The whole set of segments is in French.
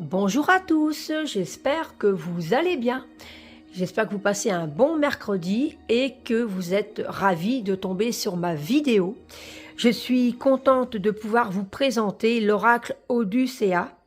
Bonjour à tous, j'espère que vous allez bien. J'espère que vous passez un bon mercredi et que vous êtes ravis de tomber sur ma vidéo. Je suis contente de pouvoir vous présenter l'oracle Odysséa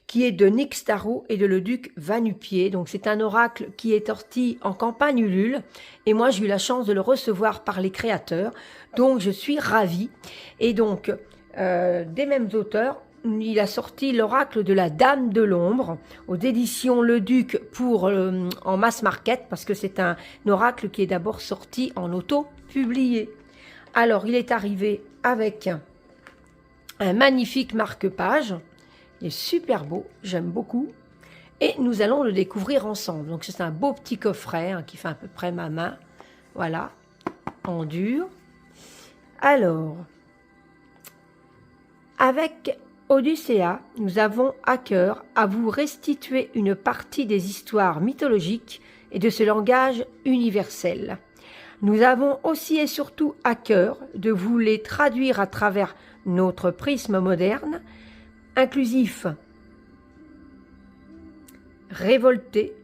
qui est de Nyx Tarot et de le duc Va-Nu-Pieds. Donc c'est un oracle qui est sorti en campagne Ulule et moi j'ai eu la chance de le recevoir par les créateurs. Donc je suis ravie. Et donc des mêmes auteurs, il a sorti l'oracle de la Dame de l'Ombre aux éditions Le Duc pour en mass market parce que c'est un oracle qui est d'abord sorti en auto-publié. Alors il est arrivé avec un magnifique marque-page, il est super beau, j'aime beaucoup et nous allons le découvrir ensemble. Donc c'est un beau petit coffret qui fait à peu près ma main, voilà, en dur. Alors, avec Odysséa, nous avons à cœur à vous restituer une partie des histoires mythologiques et de ce langage universel. Nous avons aussi et surtout à cœur de vous les traduire à travers notre prisme moderne, inclusif, révolté,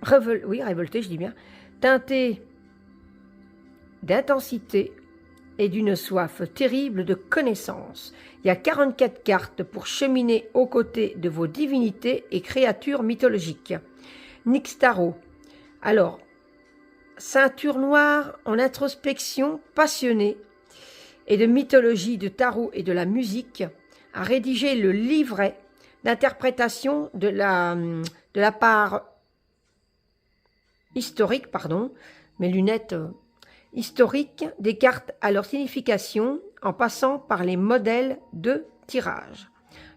révolté je dis bien, teinté d'intensité et d'une soif terrible de connaissances. Il y a 44 cartes pour cheminer aux côtés de vos divinités et créatures mythologiques. Nyx Tarot. Alors, ceinture noire en introspection passionnée et de mythologie de tarot et de la musique, a rédigé le livret d'interprétation de la part historique, mes lunettes historiques des cartes à leur signification en passant par les modèles de tirage.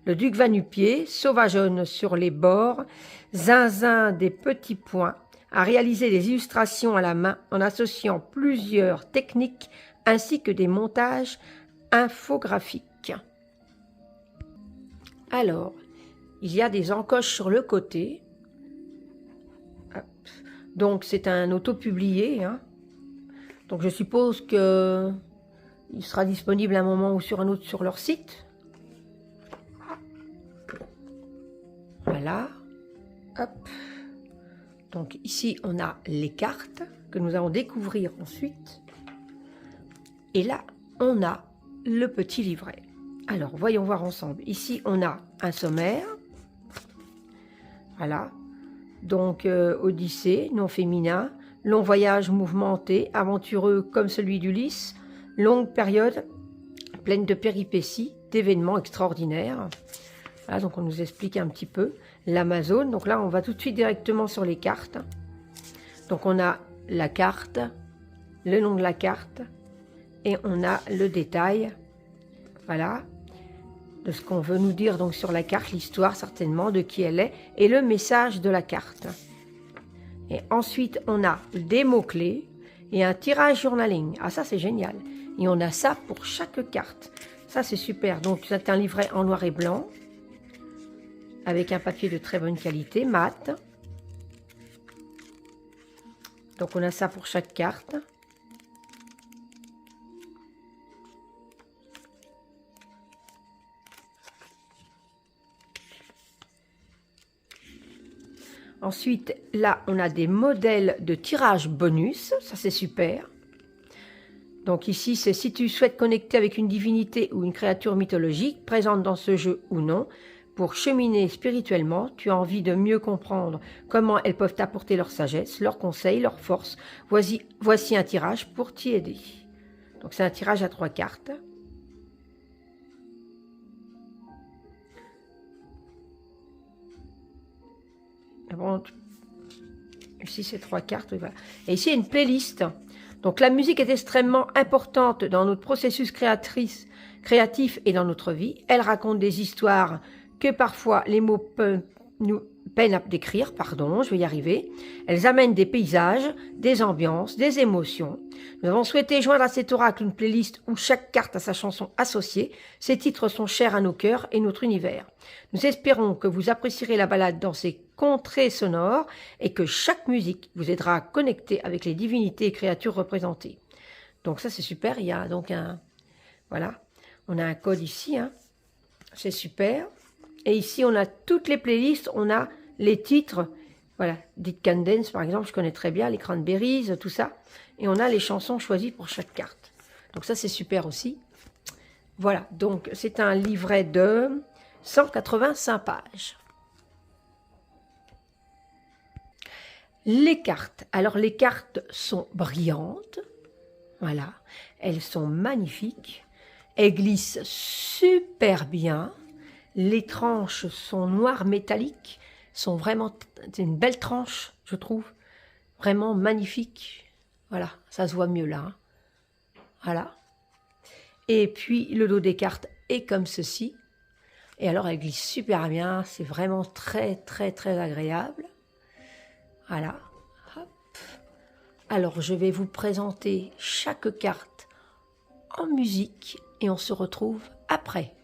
Le duc Va-Nu-Pieds, sauvageonne sur les bords, zinzin des petits points, a réalisé des illustrations à la main en associant plusieurs techniques ainsi que des montages infographiques. Alors, il y a des encoches sur le côté. Donc c'est un auto-publié, Donc je suppose que il sera disponible à un moment ou sur un autre sur leur site. Voilà. Hop. Donc ici on a les cartes que nous allons découvrir ensuite. Et là on a le petit livret. Alors voyons voir ensemble. Ici on a un sommaire. Voilà. Donc Odyssée, nom féminin. Long voyage mouvementé, aventureux comme celui d'Ulysse, longue période pleine de péripéties, d'événements extraordinaires. Voilà, donc on nous explique un petit peu l'Amazone. Donc là, on va tout de suite directement sur les cartes. Donc on a la carte, le nom de la carte, et on a le détail, voilà, de ce qu'on veut nous dire donc sur la carte, l'histoire certainement de qui elle est, et le message de la carte. Et ensuite, on a des mots-clés et un tirage journaling. Ah, ça, c'est génial. Et on a ça pour chaque carte. Ça, c'est super. Donc, c'est un livret en noir et blanc avec un papier de très bonne qualité, mat. Donc, on a ça pour chaque carte. Ensuite, là, on a des modèles de tirage bonus. Ça, c'est super. Donc ici, c'est si tu souhaites connecter avec une divinité ou une créature mythologique, présente dans ce jeu ou non, pour cheminer spirituellement, tu as envie de mieux comprendre comment elles peuvent t'apporter leur sagesse, leurs conseils, leurs forces. Voici un tirage pour t'y aider. Donc c'est un tirage à 3 cartes. Bon, ici c'est 3 cartes, voilà. Et ici il y a une playlist. Donc la musique est extrêmement importante dans notre processus créatif et dans notre vie. Elle raconte des histoires que parfois les mots nous peinent à décrire, je vais y arriver. Elles amènent des paysages, des ambiances, des émotions. Nous avons souhaité joindre à cet oracle une playlist où chaque carte a sa chanson associée. Ces titres sont chers à nos cœurs et notre univers. Nous espérons que vous apprécierez la balade dans ces contrées sonores et que chaque musique vous aidera à connecter avec les divinités et créatures représentées. Donc ça c'est super, il y a donc un... Voilà, on a un code ici, c'est super. Et ici, on a toutes les playlists, on a les titres. Voilà, Dead Can Dance, par exemple, je connais très bien, les Cranberries, tout ça. Et on a les chansons choisies pour chaque carte. Donc ça, c'est super aussi. Voilà, donc c'est un livret de 185 pages. Les cartes. Alors, les cartes sont brillantes. Voilà, elles sont magnifiques. Elles glissent super bien. Les tranches sont noires métalliques. Sont vraiment, c'est une belle tranche, je trouve. Vraiment magnifique. Voilà, ça se voit mieux là. Hein. Voilà. Et puis, le dos des cartes est comme ceci. Et alors, elle glisse super bien. C'est vraiment très, très, très agréable. Voilà. Hop. Alors, je vais vous présenter chaque carte en musique et on se retrouve après.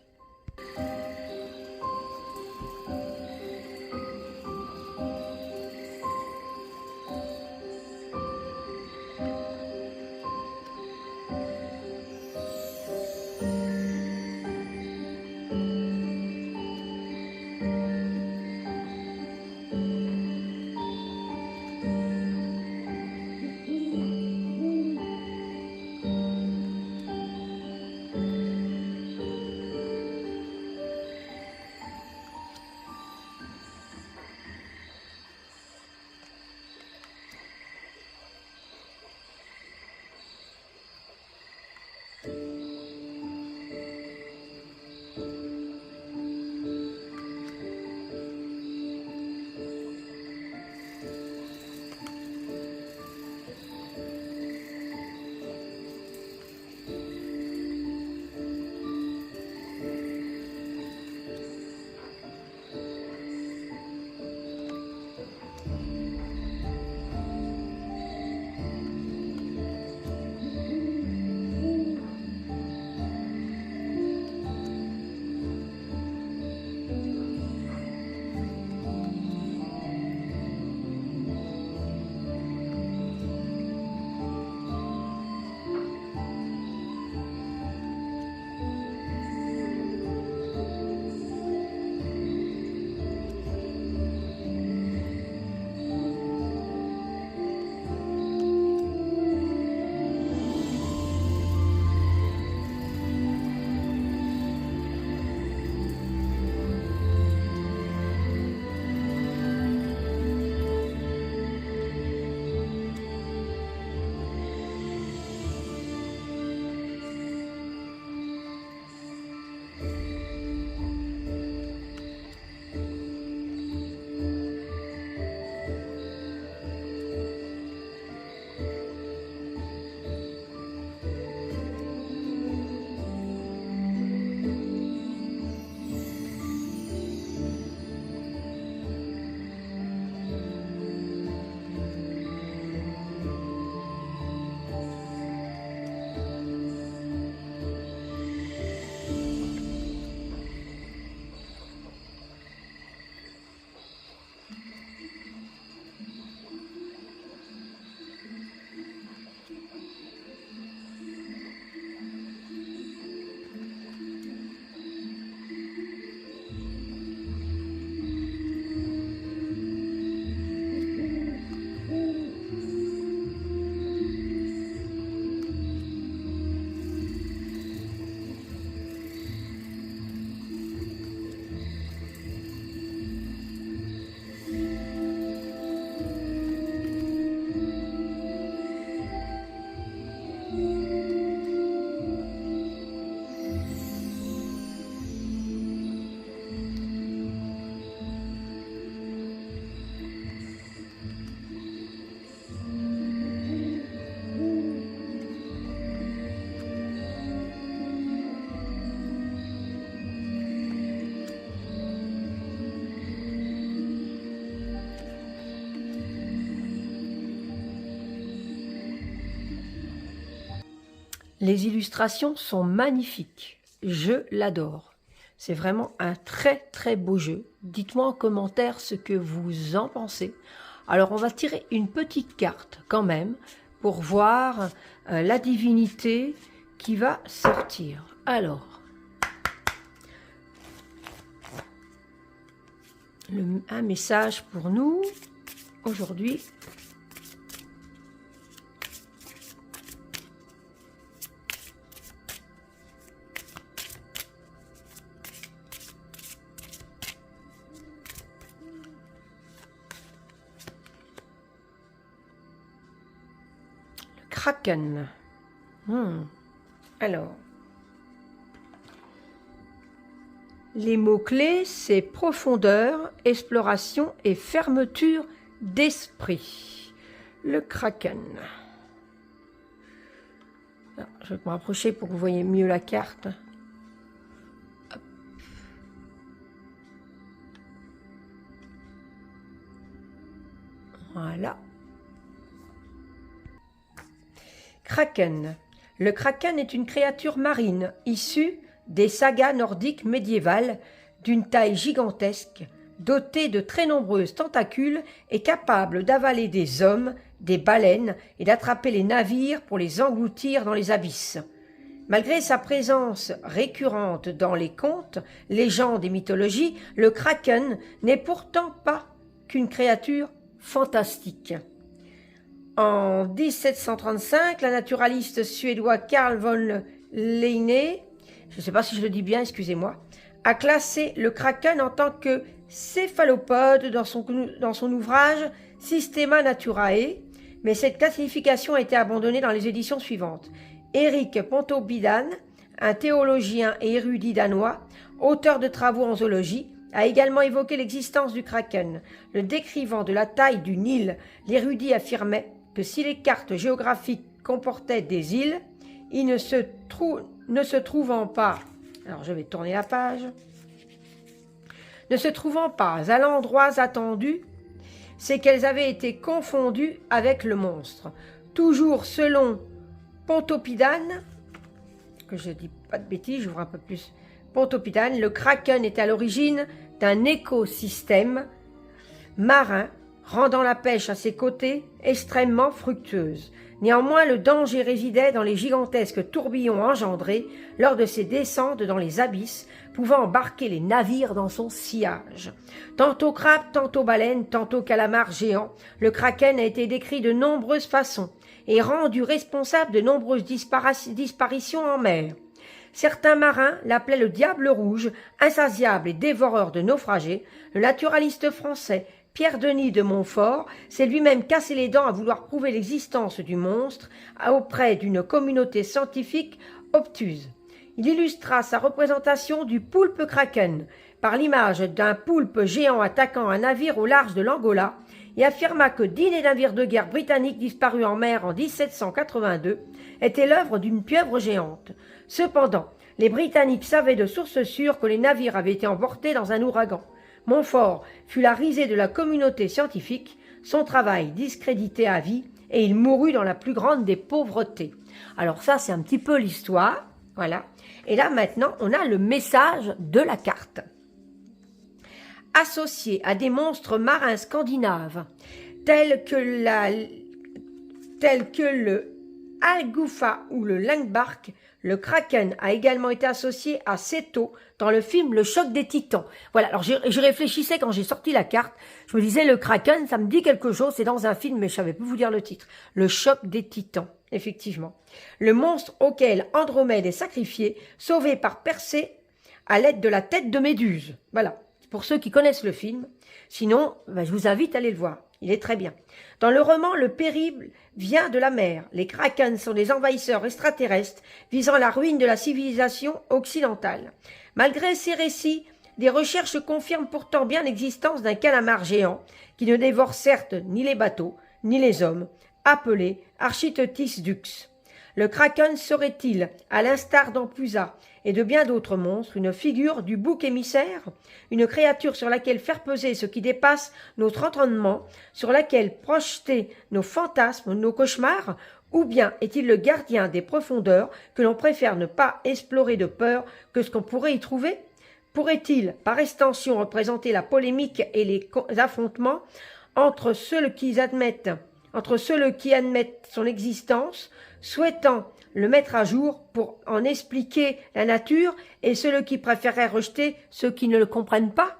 Les illustrations sont magnifiques. Je l'adore. C'est vraiment un très très beau jeu. Dites-moi en commentaire ce que vous en pensez. Alors on va tirer une petite carte quand même pour voir la divinité qui va sortir. Alors, un message pour nous aujourd'hui. Le Kraken. Alors, les mots-clés, c'est profondeur, exploration et fermeture d'esprit. Le Kraken. Alors, je vais me rapprocher pour que vous voyez mieux la carte. Hop. Voilà. Kraken. Le Kraken est une créature marine issue des sagas nordiques médiévales d'une taille gigantesque, dotée de très nombreuses tentacules et capable d'avaler des hommes, des baleines et d'attraper les navires pour les engloutir dans les abysses. Malgré sa présence récurrente dans les contes, légendes et mythologies, le Kraken n'est pourtant pas qu'une créature fantastique. En 1735, la naturaliste suédois Carl von Linné, je ne sais pas si je le dis bien, excusez-moi, a classé le Kraken en tant que céphalopode dans son ouvrage Systema Naturae, mais cette classification a été abandonnée dans les éditions suivantes. Erik Pontoppidan, un théologien et érudit danois, auteur de travaux en zoologie, a également évoqué l'existence du Kraken. Le décrivant de la taille d'une île, l'érudit affirmait que si les cartes géographiques comportaient des îles, il ne se trouvant pas, alors je vais tourner la page, ne se trouvant pas à l'endroit attendu, c'est qu'elles avaient été confondues avec le monstre. Toujours selon Pontoppidan, que je ne dis pas de bêtises, j'ouvre un peu plus, Pontoppidan, le Kraken est à l'origine d'un écosystème marin rendant la pêche à ses côtés extrêmement fructueuse. Néanmoins, le danger résidait dans les gigantesques tourbillons engendrés lors de ses descentes dans les abysses, pouvant embarquer les navires dans son sillage. Tantôt crabe, tantôt baleine, tantôt calamar géant, le Kraken a été décrit de nombreuses façons et rendu responsable de nombreuses disparitions en mer. Certains marins l'appelaient le diable rouge, insatiable et dévoreur de naufragés. Le naturaliste français Pierre-Denis de Montfort s'est lui-même cassé les dents à vouloir prouver l'existence du monstre auprès d'une communauté scientifique obtuse. Il illustra sa représentation du poulpe Kraken par l'image d'un poulpe géant attaquant un navire au large de l'Angola et affirma que 10 navires de guerre britanniques disparus en mer en 1782 étaient l'œuvre d'une pieuvre géante. Cependant, les Britanniques savaient de sources sûres que les navires avaient été emportés dans un ouragan. Montfort fut la risée de la communauté scientifique, son travail discrédité à vie, et il mourut dans la plus grande des pauvretés. Alors ça, c'est un petit peu l'histoire, voilà. Et là, maintenant, on a le message de la carte. Associé à des monstres marins scandinaves, tels que le Algufa ou le Langbark, le Kraken a également été associé à Seto dans le film Le Choc des Titans. Voilà, alors je réfléchissais quand j'ai sorti la carte, je me disais le Kraken, ça me dit quelque chose, c'est dans un film, mais je savais plus vous dire le titre. Le Choc des Titans, effectivement. Le monstre auquel Andromède est sacrifié, sauvé par Persée à l'aide de la tête de Méduse. Voilà, pour ceux qui connaissent le film. Sinon, je vous invite à aller le voir. Il est très bien. Dans le roman, le périple vient de la mer. Les Krakens sont des envahisseurs extraterrestres visant la ruine de la civilisation occidentale. Malgré ces récits, des recherches confirment pourtant bien l'existence d'un calamar géant qui ne dévore certes ni les bateaux, ni les hommes, appelé Architeuthis dux. Le Kraken serait-il, à l'instar d'Ampusa et de bien d'autres monstres, une figure du bouc émissaire, une créature sur laquelle faire peser ce qui dépasse notre entendement, sur laquelle projeter nos fantasmes, nos cauchemars, ou bien est-il le gardien des profondeurs que l'on préfère ne pas explorer de peur que ce qu'on pourrait y trouver? Pourrait-il, par extension, représenter la polémique et les affrontements entre ceux qui admettent son existence, souhaitant le mettre à jour pour en expliquer la nature, et ceux qui préféreraient rejeter ceux qui ne le comprennent pas?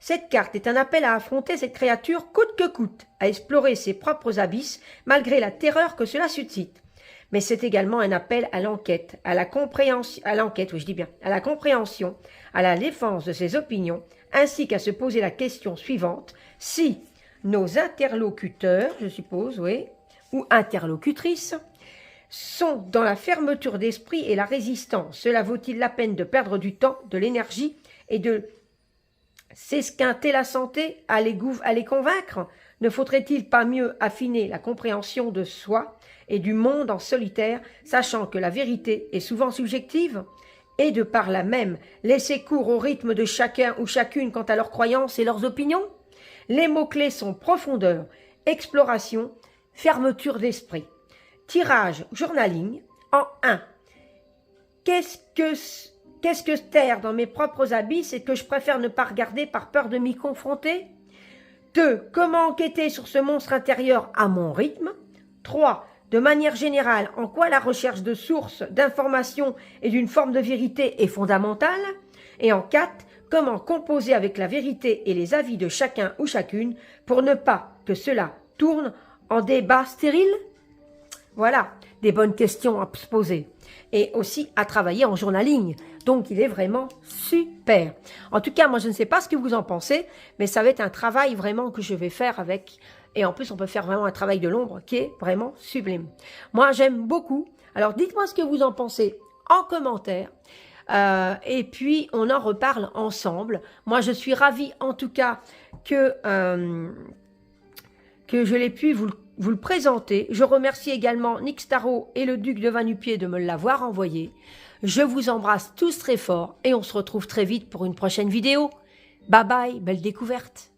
Cette carte est un appel à affronter cette créature coûte que coûte, à explorer ses propres abysses malgré la terreur que cela suscite. Mais c'est également un appel à l'enquête, à la compréhension, à la compréhension, à la défense de ses opinions, ainsi qu'à se poser la question suivante: si nos interlocuteurs, je suppose, oui, ou interlocutrices, sont dans la fermeture d'esprit et la résistance, cela vaut-il la peine de perdre du temps, de l'énergie et de s'esquinter la santé à les convaincre? Ne faudrait-il pas mieux affiner la compréhension de soi et du monde en solitaire, sachant que la vérité est souvent subjective, et de par là même laisser cours au rythme de chacun ou chacune quant à leurs croyances et leurs opinions? Les mots-clés sont profondeur, exploration, fermeture d'esprit. Tirage journaling en 1. Qu'est-ce que taire dans mes propres abysses et que je préfère ne pas regarder par peur de m'y confronter? 2. Comment enquêter sur ce monstre intérieur à mon rythme? 3. De manière générale, en quoi la recherche de sources, d'informations et d'une forme de vérité est fondamentale? Et en 4. Comment composer avec la vérité et les avis de chacun ou chacune pour ne pas que cela tourne en débat stérile? Voilà, des bonnes questions à se poser. Et aussi à travailler en journaling. Donc, il est vraiment super. En tout cas, moi, je ne sais pas ce que vous en pensez, mais ça va être un travail vraiment que je vais faire avec. Et en plus, on peut faire vraiment un travail de l'ombre qui est vraiment sublime. Moi, j'aime beaucoup. Alors, dites-moi ce que vous en pensez en commentaire. Et puis, on en reparle ensemble. Moi, je suis ravie, en tout cas, que je l'ai pu vous le présenter. Je remercie également Nick Tarot et le Duc de Va-Nu-Pieds de me l'avoir envoyé. Je vous embrasse tous très fort et on se retrouve très vite pour une prochaine vidéo. Bye bye, belle découverte.